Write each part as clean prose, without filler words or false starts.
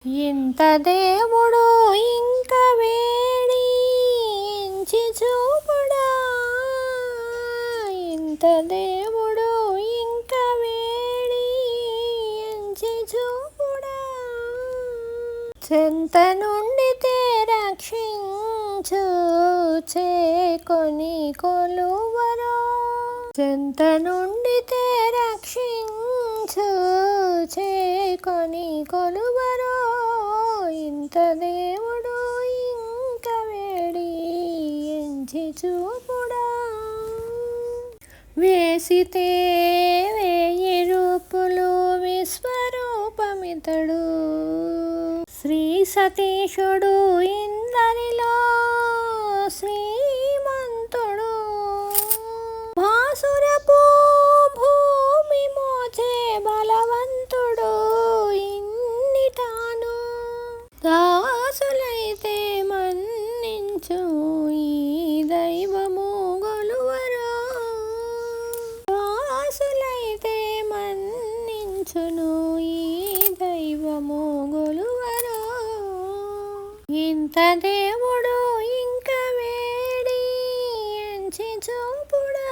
ఇంత దేవుడు ఇంక వేడి ఎంచి చూపుడా, ఇంత దేవుడు ఇంక వేడి ఎంచి చూపుడా, చెంత నుండి రక్షించు చేకొని కొలువరో, చెంత నుండి రక్షించు చేకొని కొలువరో, ఇంత దేవుడు ఇంక వేడి ఎంచి చూపుడా. వేసితే వేయి రూపులు విశ్వరూపమితడు, శ్రీ సతీశుడు ఇందరిలో శ్రీమంతుడు, భాసురపు భూమి మోచే బలవంతుడు, ఇన్నిటాను దాసులైతే మన్నించు ఈ దైవము గొలువరో, దాసులైతే మన్నించును ఈ దైవము గొలువరో, ఇంత దేవుడు ఇంక వేడి ఎంచి చూపుడా,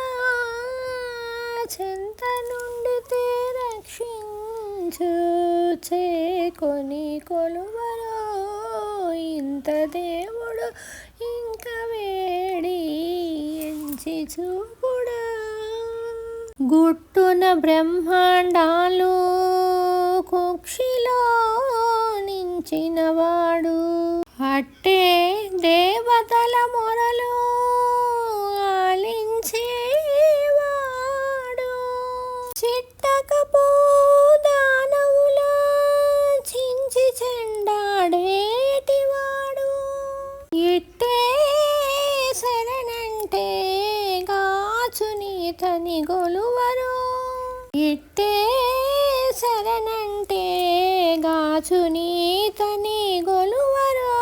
చెంత నుండి రక్షించు చేకొని కొలువరో, ఇంత దేవుడు ఇంక వేడి ఎంచి చూపుడా. గుట్టున బ్రహ్మాండాలు కుక్షిలో నించినవాడు, అట్టే దేవతల మొరలు ఆలించేవాడు, చిట్టకపో దానవుల చించి చెండాడేటివాడు, ఇట్టే శరణంటే గాచునీతని గొలువరో, ఇట్టే శరణంటే గాచునీతని గొలువరో,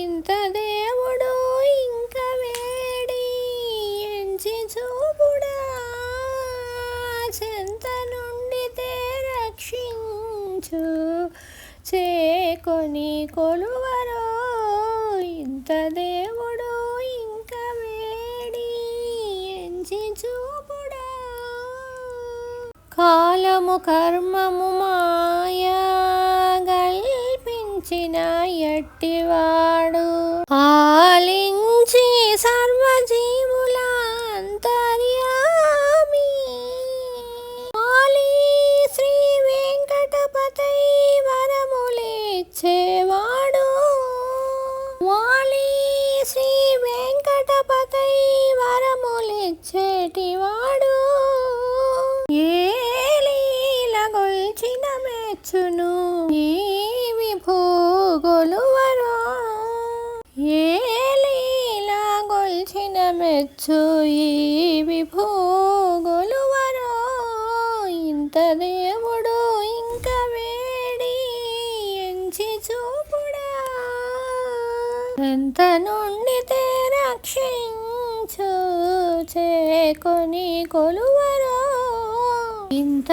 ఇంత దేవుడు ఇంక వేడి ఎంచి చూపుడా, చెంత నుండి రక్షించు చేకొని కొలువరో, ఇంత దేవుడు ఇంక వేడి ఎంచి చూపుడా. కాలము కర్మము మాయా గల్పించిన ఎట్టివాడు, ఆలించి సర్వజీవుల అంతర్యామి, ఆలి శ్రీ వెంకటపతై వరములిచ్చేవాడు, వాలి శ్రీ వెంకటపతై వరములిచ్చేటివాడు, ఏ లీల గొల్చిన మెచ్చును ఈ విభూ గొలువరో, ఏ లీల గొల్చిన మెచ్చు ఈ విభూ గొలువరో, ఇంత దేవుడు ఇంక వేడి ఎంచి చూపుడా, ఎంత నుండి రక్షించు చేకొని కొలువరో, ఇంత